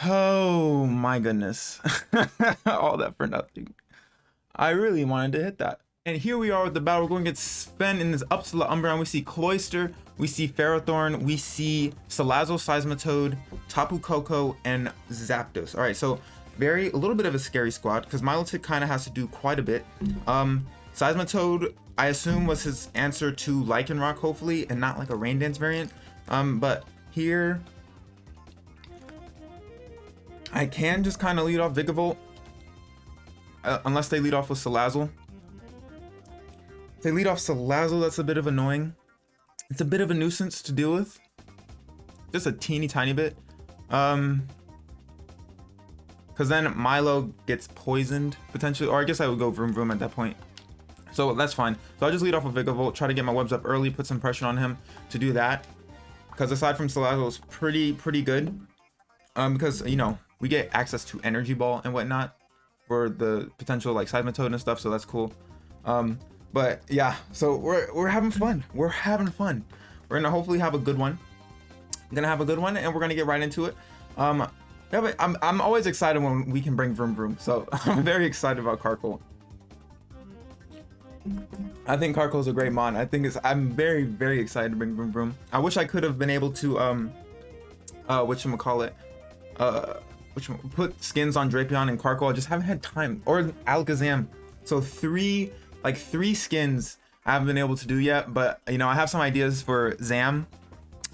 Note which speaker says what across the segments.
Speaker 1: Oh my goodness. All that for nothing. I really wanted to hit that. And here we are with the battle. We're going to get Sven in this Upsala Umbreon. We see Cloyster, we see Ferrothorn, we see Salazzle, Seismitoad, Tapu Koko, and Zapdos. All right, so a little bit of a scary squad because Milotic kind of has to do quite a bit. Seismitoad, I assume, was his answer to Lycanroc, hopefully, and not like a Rain Dance variant. But here, I can just kind of lead off Vikavolt, unless they lead off with Salazzle. If they lead off Salazzle, that's a bit of annoying. It's a bit of a nuisance to deal with. Just a teeny tiny bit. Because then Milo gets poisoned, potentially. Or I guess I would go Vroom Vroom at that point. So that's fine. So I'll just lead off with Vikavolt, try to get my webs up early, put some pressure on him to do that. Because aside from Salazzle, it's pretty good. Because, you know, we get access to Energy Ball and whatnot for the potential like Seismitoad and stuff, so that's cool. But yeah, so we're having fun. We're having fun. We're gonna hopefully have a good one. We're gonna have a good one, and we're gonna get right into it. Yeah, but I'm always excited when we can bring Vroom Vroom, so I'm very excited about Karkle. I think Karkle is a great mon. I'm very excited to bring Vroom Vroom. I wish I could have been able to whatchamacallit, put skins on Drapion and Karkle. I just haven't had time. Or Alakazam. So three skins I haven't been able to do yet, but you know, I have some ideas for Zam.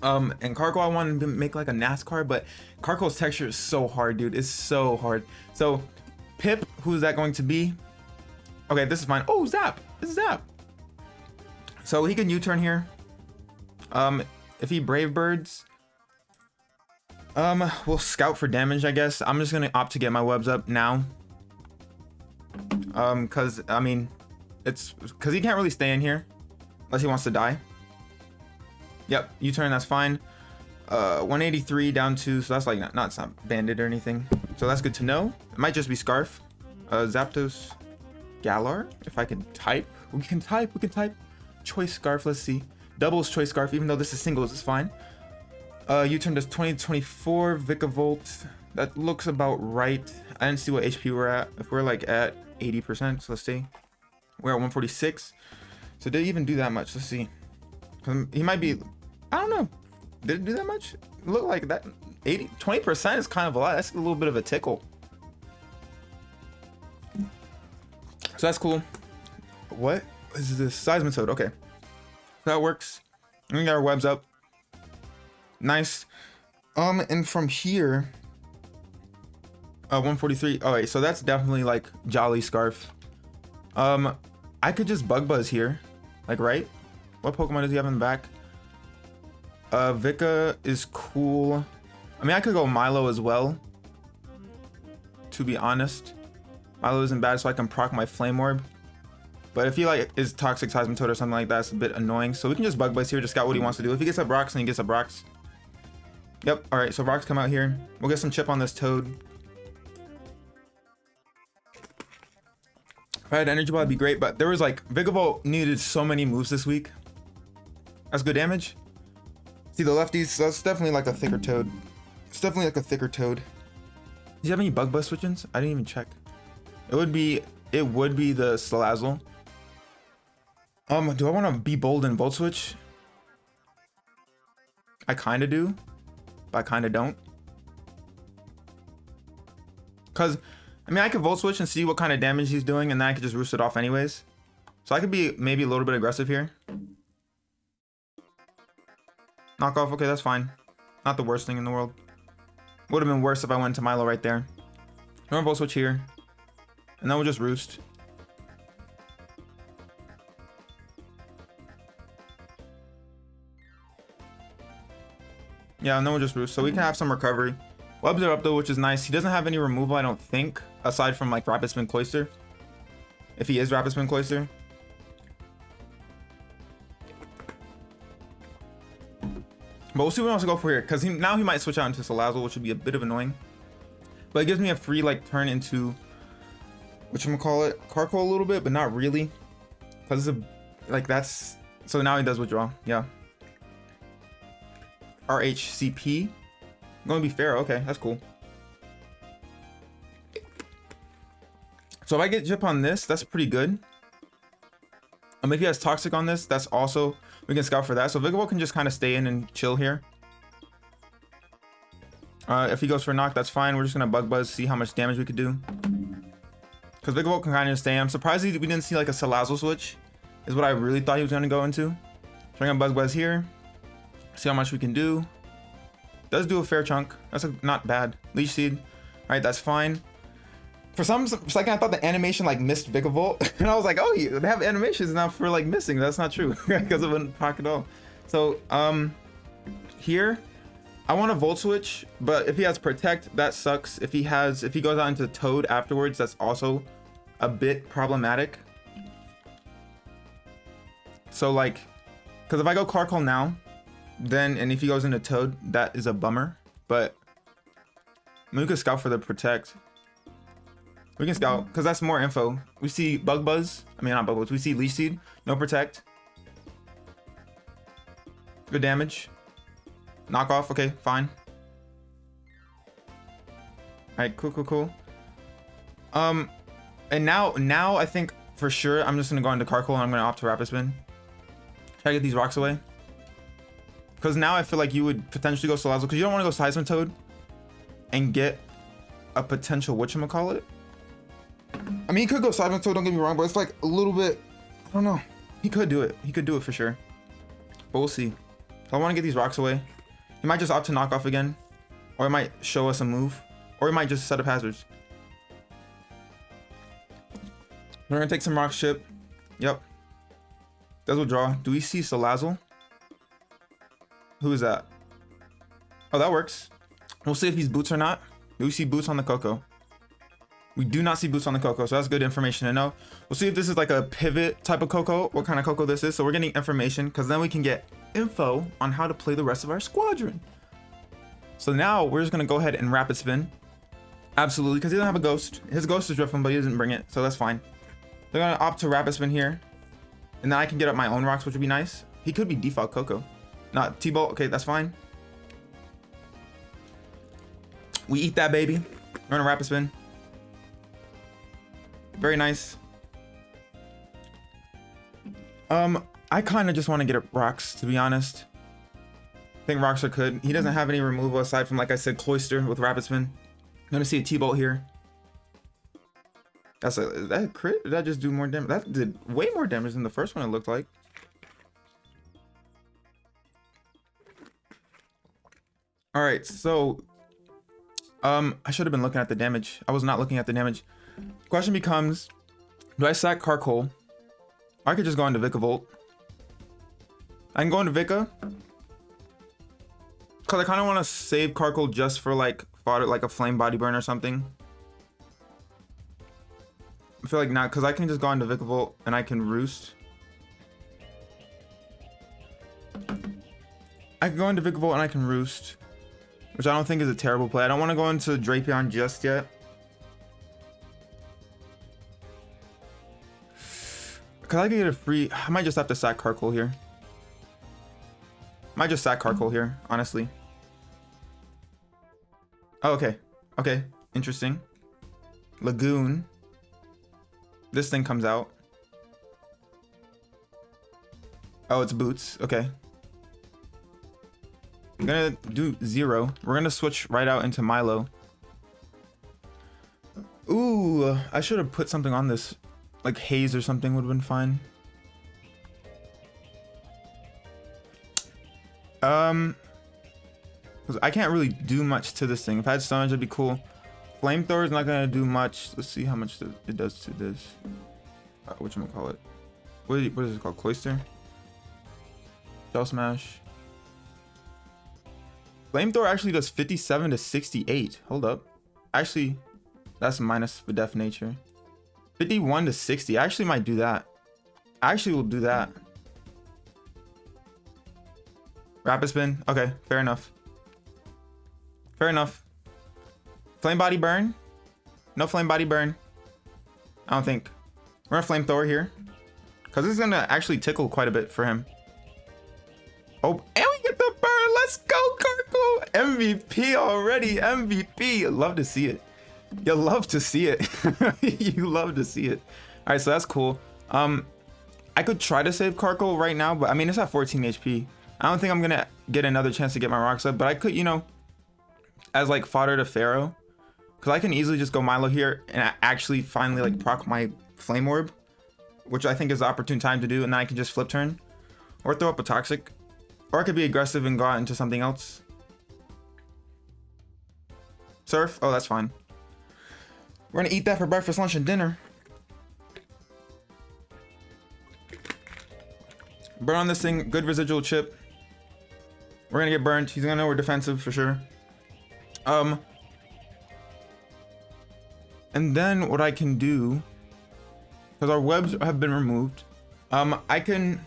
Speaker 1: And Karkle, I wanted to make like a NASCAR, but Karkle's texture is so hard, dude. It's so hard. So Pip, who's that going to be? Okay, this is fine. Oh, Zap. It's Zap. So he can U-turn here. If he Brave Birds, we'll scout for damage, I guess. I'm just gonna opt to get my webs up now. Cause I mean, it's because he can't really stay in here unless he wants to die. Yep, U-turn, that's fine. 183 down to, so that's like it's not banded or anything. So that's good to know. It might just be Scarf. Zapdos, Galar. If I can type, we can type. Choice Scarf. Let's see. Doubles Choice Scarf. Even though this is singles, it's fine. U-turn does 20-24. Vikavolt. That looks about right. I didn't see what HP we're at. If we're like at 80%, so let's see. We're at 146. So did he even do that much? Let's see. He might be, I don't know. Did it do that much? Look like that. 20% is kind of a lot. That's a little bit of a tickle. So that's cool. What is this? Seismitoad. Okay. So that works. We got our webs up. Nice. And from here, 143. Oh wait, so that's definitely like Jolly Scarf. I could just Bug Buzz here, like, right? What Pokemon does he have in the back? Vika is cool. I mean, I could go Milo as well, to be honest. Milo isn't bad, so I can proc my Flame Orb. But if he like is Toxic Seismitoad or something like that, it's a bit annoying. So we can just Bug Buzz here, just scout what he wants to do. If he gets up rocks, then he gets up rocks. Yep, alright, so rocks come out here. We'll get some chip on this Toad. If I had Energy Ball, it'd be great, but there was like, Vikavolt needed so many moves this week. That's good damage. See the lefties, so that's definitely like a thicker Toad. It's definitely like a thicker Toad. Do you have any Bug Buzz switch-ins? I didn't even check. It would be the Salazzle. Do I want to be bold and Volt Switch? I kind of do, but I kind of don't. Cause I mean, I could Volt Switch and see what kind of damage he's doing, and then I could just roost it off anyways. So I could be maybe a little bit aggressive here. Knock off, okay, that's fine. Not the worst thing in the world. Would have been worse if I went to Milo right there. Normal Volt Switch here. And then we'll just roost. Yeah, and then we'll just roost. So we can have some recovery. Webs are up though, which is nice. He doesn't have any removal, I don't think, aside from like Rapid Spin Cloyster. If he is Rapid Spin Cloyster. But we'll see what he wants to go for here, because now he might switch out into Salazzle, which would be a bit of annoying. But it gives me a free like turn into whatchamacallit, Karkle a little bit, but not really. Because it's a, like that's, so now he does withdraw, yeah. RHCP. Going to be fair, okay, that's cool. So if I get Jip on this, that's pretty good. If he has Toxic on this, that's also, we can scout for that. So Vigavolt can just kind of stay in and chill here. If he goes for knock, that's fine. We're just gonna Bug Buzz, see how much damage we could do. Because Vigavolt can kind of stay. I'm surprised we didn't see like a Salazzle switch, is what I really thought he was gonna go into. So I'm gonna Bug Buzz here, see how much we can do. Does do a fair chunk. That's not bad. Leech Seed. All right, that's fine. For some second, I thought the animation like missed Vigavolt, and I was like, oh, they have animations now for like missing. That's not true because it wouldn't proc at all. So here, I want a Volt Switch, but if he has Protect, that sucks. If he goes out into Toad afterwards, that's also a bit problematic. So like, because if I go Carkol now, then and if he goes into Toad, that is a bummer. But we could scout for the Protect. We can scout because that's more info. We see Bug Buzz. I mean, not Bug Buzz. We see Leech Seed. No Protect. Good damage. Knock off. Okay, fine. All right, cool. And now I think for sure I'm just gonna go into Carkol and I'm gonna opt to Rapid Spin. Try to get these rocks away. Because now I feel like you would potentially go Salazzle because you don't want to go Seismitoad and get a potential whatchamacallit. I mean, he could go Seismitoad, don't get me wrong, but it's like a little bit, I don't know. He could do it. He could do it for sure. But we'll see. So I want to get these rocks away. He might just opt to knock off again. Or he might show us a move. Or he might just set up hazards. We're going to take some rock chip. Yep. Does withdraw. Do we see Salazzle? Who is that? Oh, that works. We'll see if he's Boots or not. Do we see Boots on the Coco? We do not see Boots on the Coco, so that's good information to know. We'll see if this is like a pivot type of Coco, what kind of Coco this is. So we're getting information because then we can get info on how to play the rest of our squadron. So now we're just going to go ahead and Rapid Spin. Absolutely, because he doesn't have a Ghost. His Ghost is Drifting, but he doesn't bring it, so that's fine. They're going to opt to Rapid Spin here. And then I can get up my own rocks, which would be nice. He could be default Coco. Not T-Bolt. Okay, that's fine. We eat that, baby. We're going to Rapid Spin. Very nice. I kind of just want to get rocks, to be honest. I think rocks are good. He doesn't have any removal aside from, like I said, Cloyster with Rapid Spin. I'm gonna see a T-Bolt here. That's that crit? Did that just do more damage? That did way more damage than the first one, it looked like. All right, so I should have been looking at the damage. I was not looking at the damage. Question becomes, do I sack Carkol? I could just go into Vikavolt. I can go into Vika. Because I kind of want to save Carkol just for like fodder, like a Flame Body Burn or something. I feel like not, because I can just go into Vikavolt and I can Roost. I can go into Vikavolt and I can Roost, which I don't think is a terrible play. I don't want to go into Drapion just yet. Because I can get a free... I might just have to sack Carkol here. Might just sack Carkol here, honestly. Oh, okay. Okay. Interesting. Lagoon. This thing comes out. Oh, it's Boots. Okay. I'm gonna do 0. We're gonna switch right out into Milo. Ooh, I should have put something on this. Like Haze or something would have been fine. Because I can't really do much to this thing. If I had Stone Edge, it'd be cool. Flamethrower is not gonna do much. Let's see how much it does to this. Whatchamacallit? What is it called? Cloyster? Shell Smash. Flamethrower actually does 57 to 68. Hold up. Actually, that's minus the Def Nature. 51 to 60. I actually might do that. I actually will do that. Rapid Spin. Okay, fair enough. Fair enough. Flame Body Burn. No Flame Body Burn. I don't think. We're gonna Flamethrower here. Because this is gonna actually tickle quite a bit for him. Oh, and we get the burn. Let's go, Carkol. MVP already. MVP. Love to see it. You love to see it. You love to see it. All right, so that's cool. I could try to save Karkle right now, but I mean, it's at 14 HP. I don't think I'm gonna get another chance to get my rocks up, but I could, you know, as like fodder to Pharaoh, because I can easily just go Milo here and actually finally like proc my Flame Orb, which I think is the opportune time to do, and then I can just flip turn or throw up a Toxic, or I could be aggressive and go out into something else. Surf? Oh, that's fine. We're gonna eat that for breakfast, lunch, and dinner. Burn on this thing, good residual chip. We're gonna get burned. He's gonna know we're defensive for sure. And then what I can do, because our webs have been removed, I could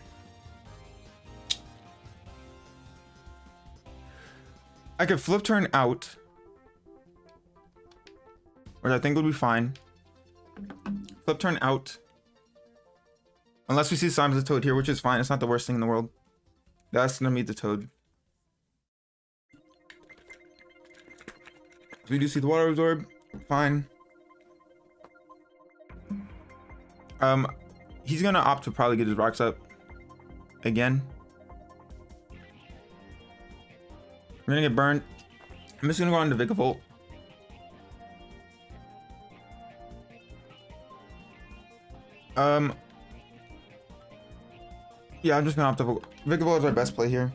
Speaker 1: flip turn out, which I think would be fine. Flip turn out. Unless we see signs of the Toad here, which is fine. It's not the worst thing in the world. That's gonna meet the Toad. So we do see the Water Absorb. Fine. He's gonna opt to probably get his rocks up again. We're gonna get burned. I'm just gonna go on to Vikavolt. Yeah, I'm just gonna opt to Vikavolt is our best play here.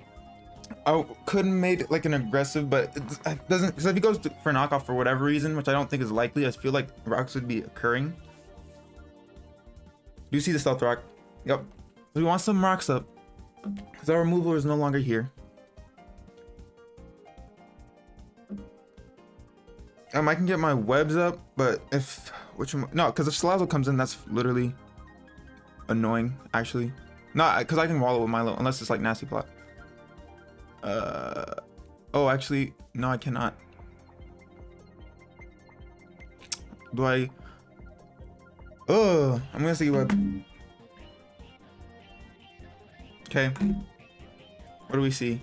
Speaker 1: I could have made like an aggressive, but it doesn't, because if he goes for knockoff for whatever reason, which I don't think is likely, I feel like rocks would be occurring. Do you see the Stealth Rock? Yep. We want some rocks up, because our removal is no longer here. I can get my webs up, but if no, because if Salazzle comes in, that's literally annoying. Actually, no, because I can wallow with Milo unless it's like nasty plot. Oh, actually, no, I cannot. Do I? Oh, I'm gonna see web. Okay. What do we see?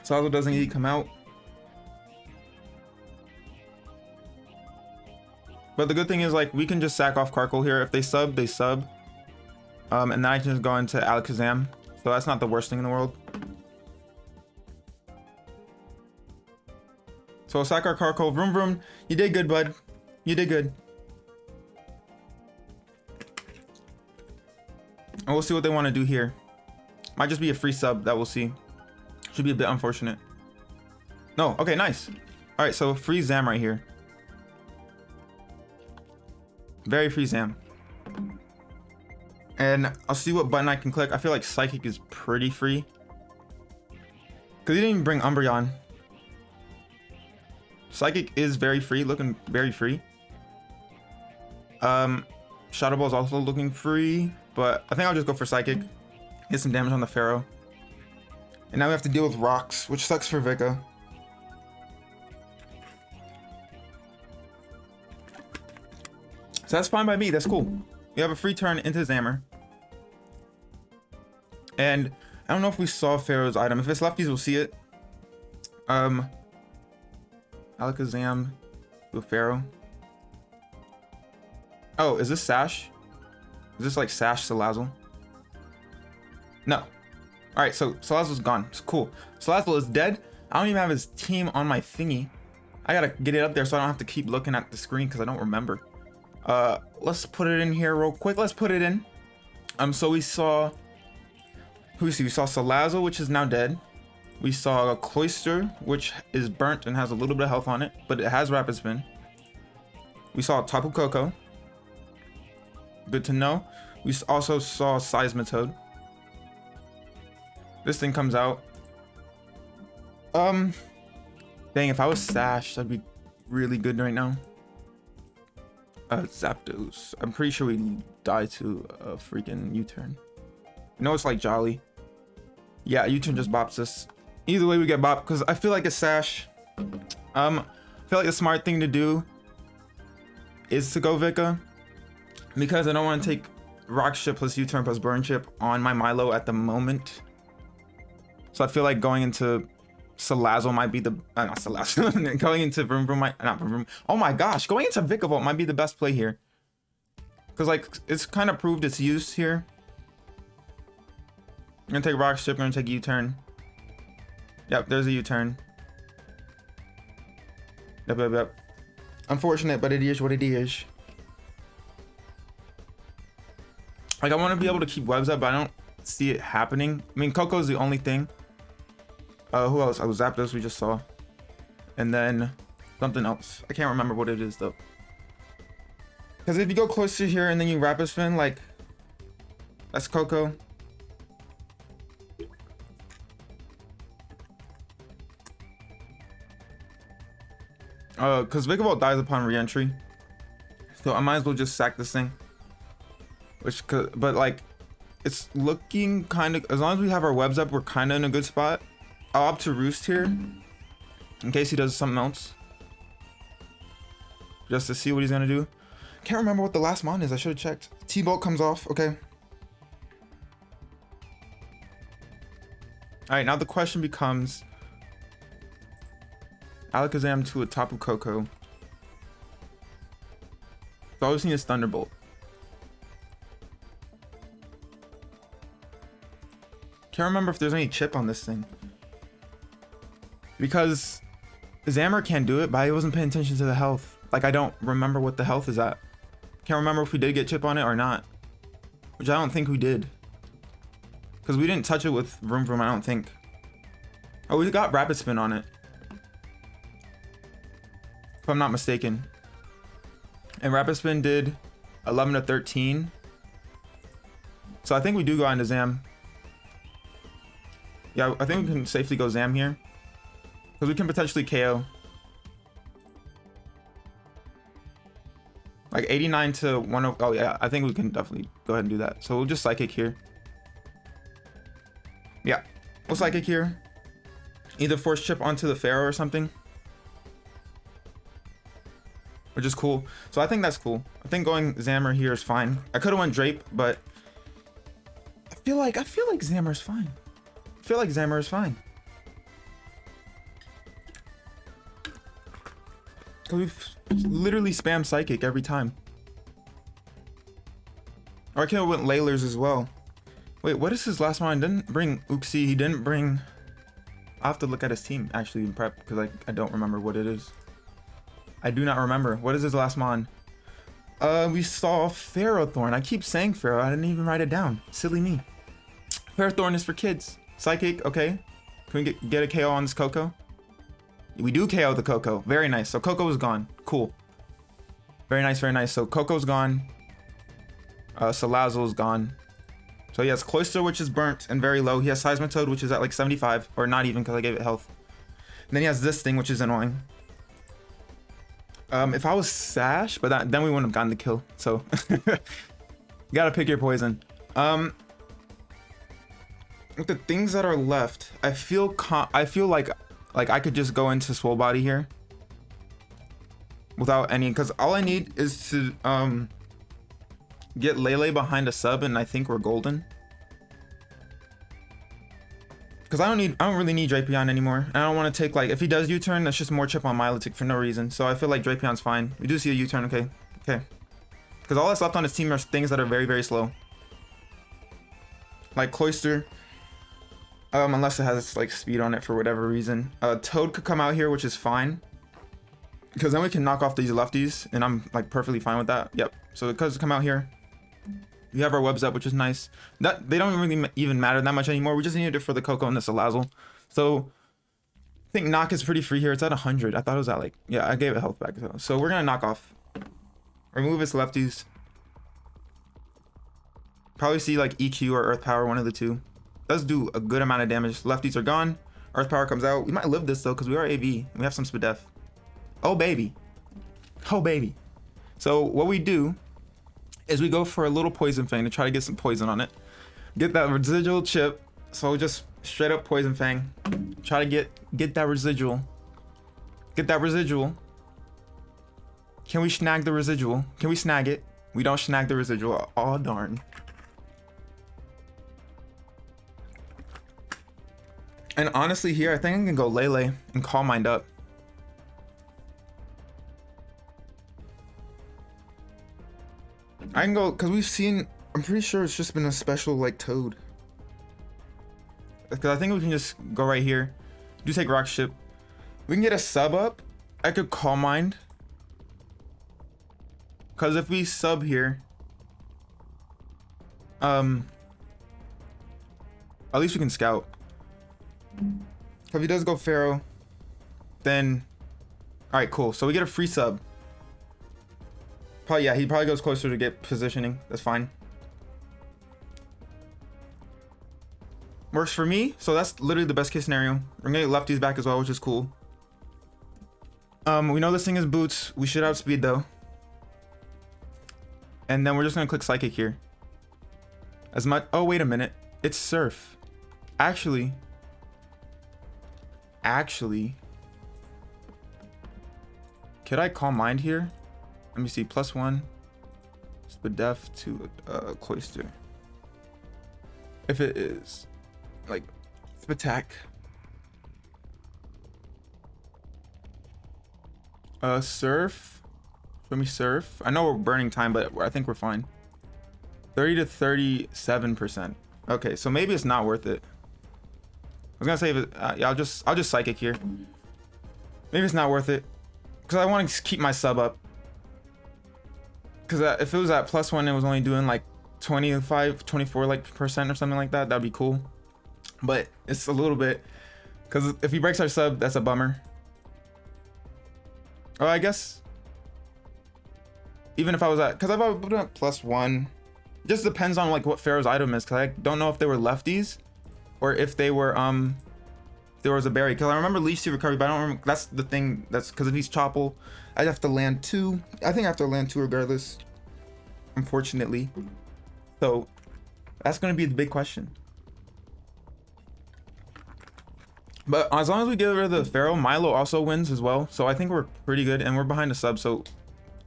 Speaker 1: Salazzle doesn't need to come out. But the good thing is, like, we can just sack off Karkle here. If they sub, they sub. And then I can just go into Alakazam. So that's not the worst thing in the world. So we'll sack our Karkle. Vroom vroom. You did good, bud. You did good. And we'll see what they want to do here. Might just be a free sub that we'll see. Should be a bit unfortunate. No, okay, nice. All right, so free Zam right here. Very free Zam. And I'll see what button I can click. I feel like Psychic is pretty free, because he didn't even bring Umbreon. Psychic is very free, looking very free. Shadow Ball is also looking free, but I think I'll just go for Psychic. Get some damage on the Pharaoh. And now we have to deal with rocks, which sucks for Vika. So that's fine by me. That's cool. We have a free turn into Zammer. And I don't know if we saw Pharaoh's item. If it's lefties, we'll see it. Alakazam with Pharaoh. Oh, is this Sash? Is this like Sash Salazzle? No. All right, so Salazzle's gone. It's cool. Salazzle is dead. I don't even have his team on my thingy. I gotta get it up there so I don't have to keep looking at the screen because I don't remember. Let's put it in here real quick. Let's put it in. So we saw, who we see? We saw Salazzle, which is now dead. We saw a Cloyster, which is burnt and has a little bit of health on it, but it has Rapid Spin. We saw Tapu Koko. Good to know. We also saw Seismitoad. This thing comes out. Dang, if I was Sash, that'd be really good right now. Zapdos. I'm pretty sure we die to a freaking U-turn. No, it's like Jolly. Yeah, U-turn just bops us. Either way, we get bopped because I feel like a Sash. I feel like the smart thing to do is to go Vika, because I don't want to take Rock Chip plus U-turn plus Burn Chip on my Milo at the moment. So I feel like going into Salazzle might be the not Salazzle. Going into Vroom Vroom might not Vroom. Oh my gosh, going into Vikavolt might be the best play here. Cause like it's kind of proved its use here. I'm gonna take Rock Strip, I'm gonna take U-turn. Yep, there's a U-turn. Yep. Unfortunate, but it is what it is. Like I want to be able to keep webs up, but I don't see it happening. I mean, Coco's the only thing. Who else? I was Zapdos, we just saw. And then something else. I can't remember what it is though. Because if you go close to here and then you Rapid Spin, like that's Coco. Because Vikavolt dies upon re-entry. So I might as well just sack this thing. But like, it's looking kind of, as long as we have our webs up, we're kind of in a good spot. I'll opt to Roost here, in case he does something else. Just to see what he's gonna do. Can't remember what the last mon is, I should have checked. T-Bolt comes off, okay. Alright, now the question becomes, Alakazam to a Tapu Koko. So I just need a Thunderbolt. Can't remember if there's any chip on this thing. Because Zammer can do it, but I wasn't paying attention to the health. Like I don't remember what the health is at. Can't remember if we did get chip on it or not. Which I don't think we did. Because we didn't touch it with Vroom Vroom, I don't think. Oh, we got Rapid Spin on it. If I'm not mistaken. And Rapid Spin did 11 to 13. So I think we do go into Zam. Yeah, I think we can safely go Zam here. Because we can potentially KO. Like 89 to 1. Oh yeah, I think we can definitely go ahead and do that. So we'll just Psychic here. Yeah, we'll Psychic here. Either Force Chip onto the Pharaoh or something. Which is cool. So I think that's cool. I think going Zammer here is fine. I could have went Drape, but I feel like Zammer is fine. I feel like Zammer is fine. Cause we've literally spammed Psychic every time. Or I could have went Lailers as well. Wait, what is his last one? Didn't bring Uxie. He didn't bring. I'll have to look at his team actually in prep because I don't remember what it is. I do not remember. What is his last mon? We saw Ferrothorn. I keep saying Ferro. I didn't even write it down. Silly me. Ferrothorn is for kids. Psychic, okay. Can we get a KO on this Coco? We do KO the Coco. Very nice. So Coco is gone. Cool. Very nice, very nice. So Coco's gone. Salazzle's gone. So he has Cloyster, which is burnt and very low. He has Seismitoad, which is at like 75. Or not even because I gave it health. And then he has this thing, which is annoying. If I was Sash, but then we wouldn't have gotten the kill. So you gotta pick your poison. With the things that are left, I feel like I could just go into Swole Body here without any, because all I need is to get Lele behind a sub, and I think we're golden. Because I don't really need Drapion anymore. I don't want to take, like, if he does U-turn, that's just more chip on Milotic for no reason. So I feel like Drapion's fine. We do see a U-turn, okay. Because all that's left on his team are things that are very, very slow. Like Cloyster. Unless it has, like, speed on it for whatever reason. Toad could come out here, which is fine. Because then we can knock off these lefties, and I'm, like, perfectly fine with that. Yep. So the Cuz come out here. We have our webs up, which is nice. That they don't really even matter that much anymore. We just needed it for the Coco and the Salazzle. So I think knock is pretty free here. It's at 100. I thought it was at like, yeah, I gave it health back. So we're gonna knock off. Remove its lefties. Probably see like EQ or Earth Power, one of the two. Does do a good amount of damage. Lefties are gone. Earth Power comes out. We might live this though, because we are AV. We have some Spadef. Oh baby. Oh baby. So what we do is we go for a little Poison Fang to try to get some poison on it. Get that residual chip. So just straight up Poison Fang. Try to get that residual. Get that residual. Can we snag the residual? Can we snag it? We don't snag the residual. Oh darn. And honestly here, I think I can go Lele and Calm Mind up. I can go, because we've seen, I'm pretty sure it's just been a special like Toad. Because I think we can just go right here. Do take Rock Ship. We can get a sub up. I could Calm Mind. Because if we sub here, at least we can scout. If he does go Pharaoh, then all right, cool. So we get a free sub. Probably, yeah, he probably goes closer to get positioning. That's fine. Works for me. So that's literally the best case scenario. We're gonna get lefties back as well, which is cool. We know this thing is boots. We should outspeed though. And then we're just gonna click Psychic here. As much. Oh, wait a minute. It's Surf. Actually. Could I Calm Mind here? Let me see. +1. Spadef to Cloister. If it is like attack. Surf. Show me Surf. I know we're burning time, but I think we're fine. 30 to 37%. Okay, so maybe it's not worth it. I was gonna say, yeah, I'll just Psychic here. Maybe it's not worth it because I want to keep my sub up. Because if it was at +1 and it was only doing like 25, 24 like percent or something like that, that'd be cool. But it's a little bit, because if he breaks our sub, that's a bummer. Oh, I guess even if I was at, because I've been at +1, it just depends on like what Pharaoh's item is, because I don't know if they were lefties or if they were there was a berry, because I remember Leech to recovery, but I don't remember. That's the thing. That's because if he's Chopple, I'd have to land 2. I think I have to land 2 regardless, unfortunately. So that's going to be the big question. But as long as we get rid of the Pharaoh, Milo also wins as well. So I think we're pretty good, and we're behind the sub. So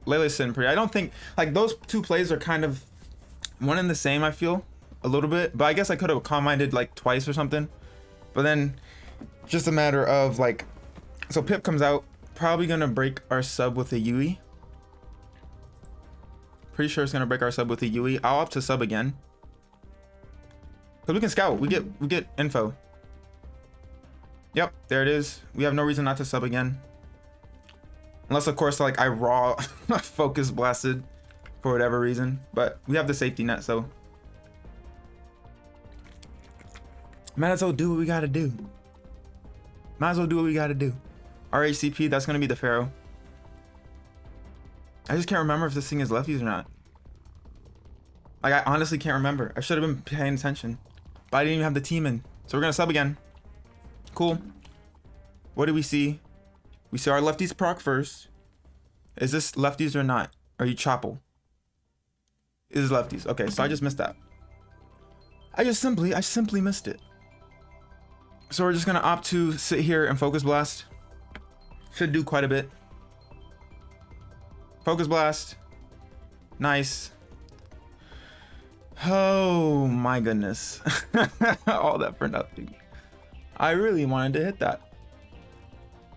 Speaker 1: Lele's sitting pretty. I don't think like those 2 plays are kind of one and the same. I feel a little bit, but I guess I could have Calm Minded like twice or something. But then just a matter of like, so Pip comes out, probably gonna break our sub with a Yui. Pretty sure it's gonna break our sub with a Yui. I'll opt to sub again, because we can scout. We get info. Yep, there it is. We have no reason not to sub again, unless of course like I raw focus blasted for whatever reason. But we have the safety net, so might as well do what we gotta do. Might as well do what we gotta do. RHCP, that's gonna be the Pharaoh. I just can't remember if this thing is lefties or not. Like, I honestly can't remember. I should have been paying attention, but I didn't even have the team in. So we're gonna sub again. Cool. What do we see? We see our lefties proc first. Is this lefties or not? Are you Chopple? It is lefties. Okay, so I just missed that. I simply missed it. So we're just gonna opt to sit here and Focus Blast. Should do quite a bit. Focus Blast. Nice. Oh my goodness. All that for nothing. I really wanted to hit that.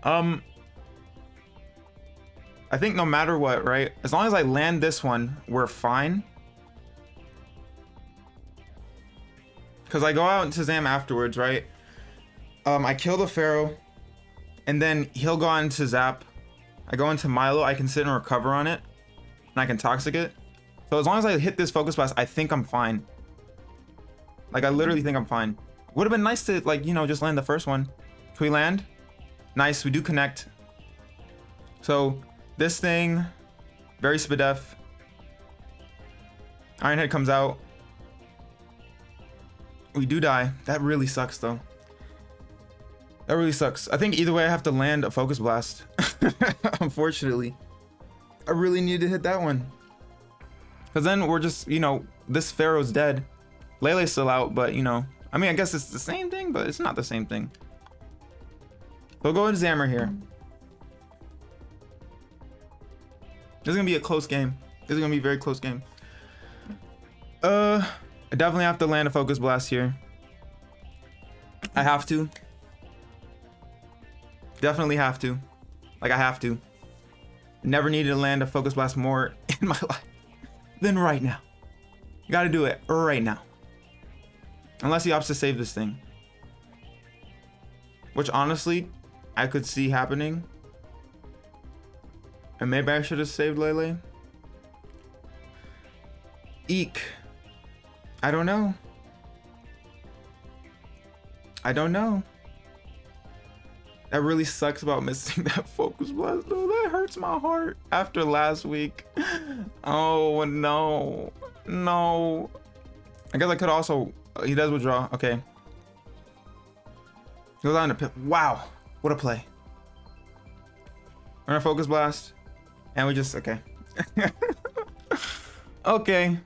Speaker 1: I think no matter what, right? As long as I land this one, we're fine. Because I go out into Zam afterwards, right? I kill the Pharaoh, and then he'll go on to Zap. I go into Milo, I can sit and recover on it, and I can Toxic it. So as long as I hit this Focus Blast, I think I'm fine. Like, I literally think I'm fine. Would have been nice to, like, you know, just land the first one. Can we land? Nice, we do connect. So this thing, very Spadef. Ironhead comes out. We do die. That really sucks though. That really sucks. I think either way I have to land a Focus Blast. Unfortunately. I really need to hit that one. Because then we're just, you know, this Pharaoh's dead. Lele's still out, but you know, I mean, I guess it's the same thing, but it's not the same thing. We'll go with Zammer here. This is gonna be a close game. This is gonna be a very close game. I definitely have to land a Focus Blast here. I have to. Definitely have to. Like, I have to. Never needed to land a focus blast more in my life than right now. Gotta do it right now. Unless he opts to save this thing. Which honestly, I could see happening. And maybe I should have saved Lele. Eek. I don't know. I don't know. That really sucks about missing that focus blast though. That hurts my heart after last week. Oh no. No. I guess I could also, he does withdraw. Okay. Goes on to pit. Wow. What a play. We're gonna focus blast. And we just, okay. Okay.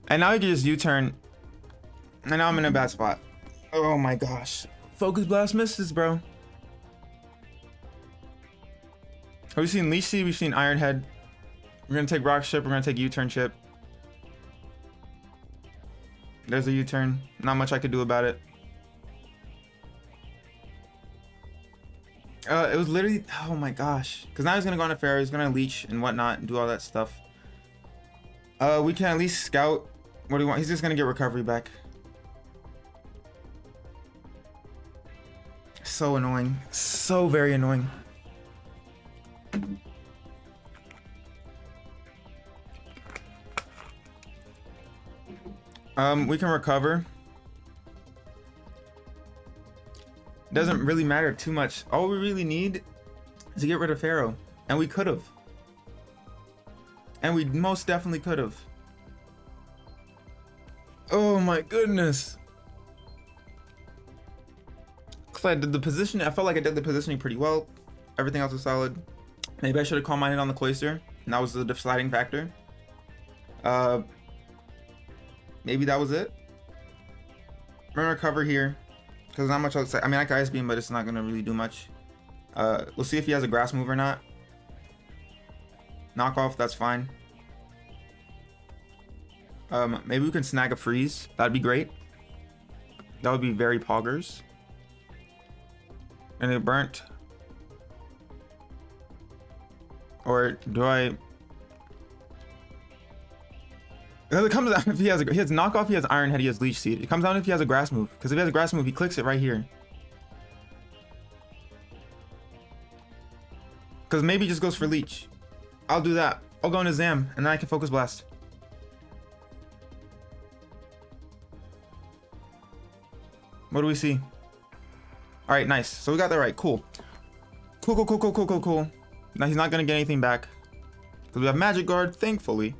Speaker 1: And now he can just U-turn. And now I'm in a bad spot. Oh my gosh. Focus blast misses, bro. Have we seen Leech Seed? We've seen Iron Head. We're gonna take Rock Chip. We're gonna take U-turn chip. There's a U-turn. Not much I could do about it. It was literally, oh my gosh. Because now he's gonna go on a Pharaoh. He's gonna leech and whatnot and do all that stuff. We can at least scout. What do you want? He's just gonna get recovery back. So annoying. So very annoying. We can recover. Doesn't really matter too much. All we really need is to get rid of Pharaoh. And we could have. And we most definitely could have. Oh my goodness. Cause I did the position. I felt like I did the positioning pretty well. Everything else was solid. Maybe I should have called mine in on the Cloister. And that was the deciding factor. Maybe that was it. We're gonna recover here. Because not much else. I mean, I can Ice Beam, but it's not gonna really do much. We'll see if he has a grass move or not. Knockoff, that's fine. Maybe we can snag a freeze. That'd be great. That would be very poggers. And it burnt. Or do I? Because it comes down if he has knockoff, he has Iron Head, he has Leech Seed. It comes down if he has a grass move. Because if he has a grass move, he clicks it right here. Because maybe he just goes for Leech. I'll do that. I'll go into Zam, and then I can focus blast. What do we see? All right, nice. So we got that right. Cool. Cool. Now he's not gonna get anything back because we have Magic Guard, thankfully,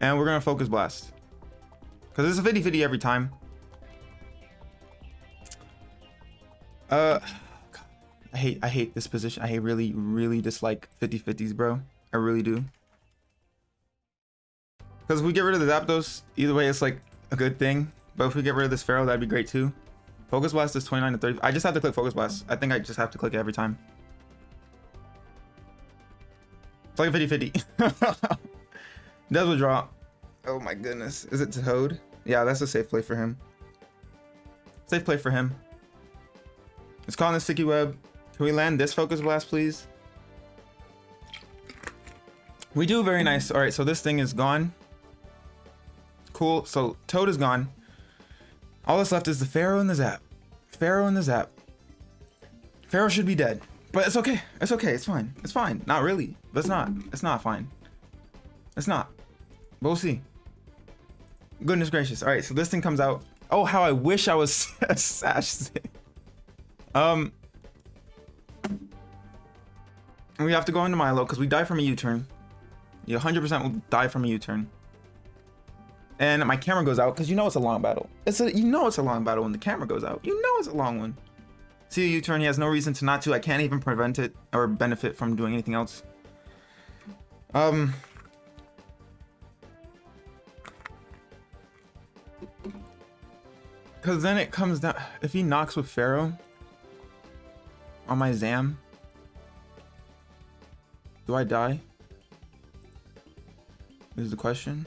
Speaker 1: and we're gonna focus blast because it's a 50-50 every time. I hate this position. I really dislike 50-50s, bro. I really do. Because if we get rid of the Zapdos, either way, it's like a good thing. But if we get rid of this Pharaoh, that'd be great too. Focus Blast is 29 to 30. I just have to click Focus Blast. I think I just have to click it every time. It's like a 50-50. Does withdraw. Oh my goodness. Is it Toad? Yeah, that's a safe play for him. Safe play for him. Let's call in the Sticky Web. Can we land this Focus Blast, please? We do very nice. All right, so this thing is gone. Cool. So Toad is gone. All that's left is the Pharaoh and the Zap. Pharaoh and the Zap. Pharaoh should be dead, but it's okay. It's okay. It's fine. It's fine. Not really, but it's not. It's not fine. It's not. But we'll see. Goodness gracious. All right, so this thing comes out. Oh, how I wish I was Sash. We have to go into Milo because we die from a U-turn. You 100% will die from a U-turn. And my camera goes out because you know it's a long battle. You know it's a long battle when the camera goes out. You know it's a long one. See a U-turn. He has no reason to not to. I can't even prevent it or benefit from doing anything else. Because then it comes down. If he knocks with Pharaoh on my Zam, do I die? Is the question.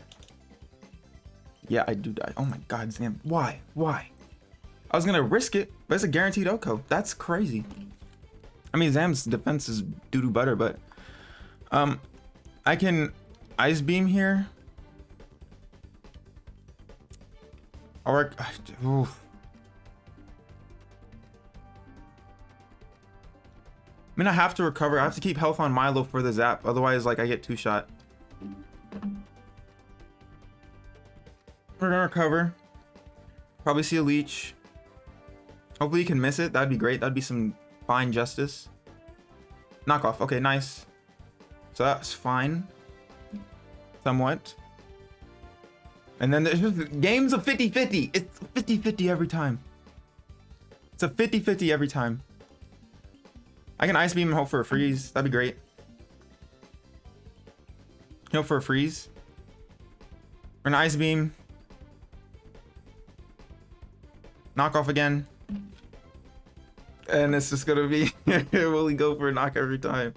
Speaker 1: Yeah, I do die. Oh my god, Zam. Why? Why? I was gonna risk it, but it's a guaranteed Oko. That's crazy. I mean, Zam's defense is doo-doo butter, but I can ice beam here. Or oof. I mean, I have to recover. I have to keep health on Milo for the zap. Otherwise, like, I get 2-shot. We're gonna recover. Probably see a leech. Hopefully you can miss it. That'd be great. That'd be some fine justice. Knockoff. Okay, nice. So that's fine. Somewhat. And then there's just games of 50-50. It's 50-50 every time. It's a 50-50 every time. I can ice beam and hope for a freeze. That'd be great. Hope for a freeze. Or an ice beam. Knock off again. And it's just gonna be will he go for a knock every time?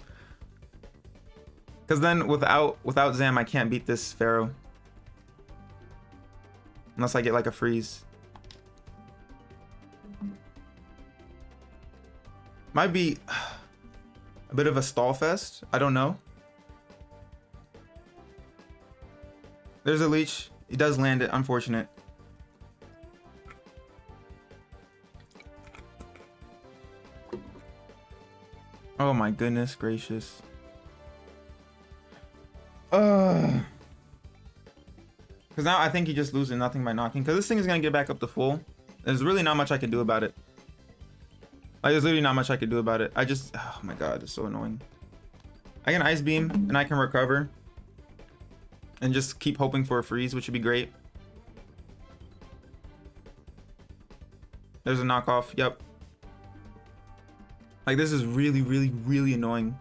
Speaker 1: Because then without Zam, I can't beat this Pharaoh. Unless I get like a freeze. Might be a bit of a stall fest. I don't know. There's a leech. He does land it. Unfortunate. Oh my goodness gracious. Because now I think he just loses nothing by knocking. Because this thing is going to get back up to full. There's really not much I can do about it. Like, there's literally not much I can do about it. I just... Oh my god, it's so annoying. I can ice beam and I can recover. And just keep hoping for a freeze, which would be great. There's a knockoff. Yep. Like, this is really, really, really annoying.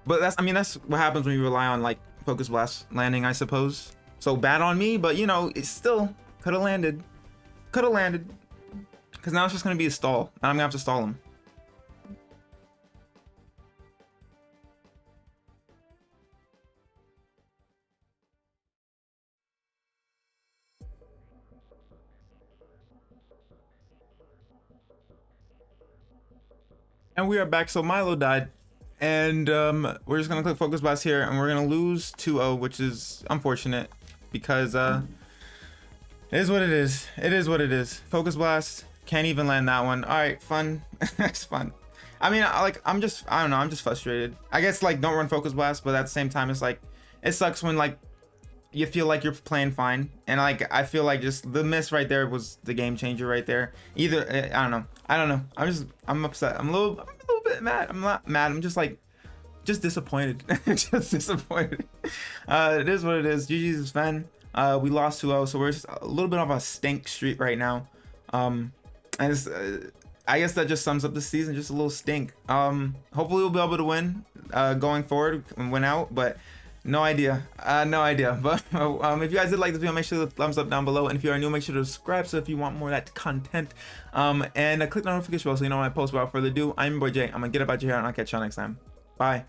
Speaker 1: But that's... I mean, that's what happens when you rely on, like, Focus Blast landing, I suppose. So bad on me, but, you know, it still could have landed. Could have landed. Because now it's just going to be a stall. And I'm going to have to stall him. And we are back. So Milo died. And we're just going to click Focus Blast here. And we're going to lose 2-0, which is unfortunate. Because it is what it is. It is what it is. Focus Blast. Can't even land that one. All right, fun. That's fun. I mean, I don't know. I'm just frustrated. I guess, like, don't run Focus Blast, but at the same time, it's like, it sucks when, like, you feel like you're playing fine. And, like, I feel like just the miss right there was the game changer right there. Either, I don't know. I'm upset. I'm a little bit mad. I'm not mad. I'm just, like, just disappointed. Just disappointed. It is what it is. GG's fan. We lost 2-0, so we're just a little bit of a stink streak right now. And I guess that just sums up the season, just a little stink. Hopefully we'll be able to win going forward and win out, but no idea. No idea. But if you guys did like this video, make sure to thumbs up down below, and if you are new, make sure to subscribe so if you want more of that content. And click the notification bell so you know when I post. Without further ado, I'm your boy Jay. I'm gonna get up out your hair and I'll catch y'all next time. Bye.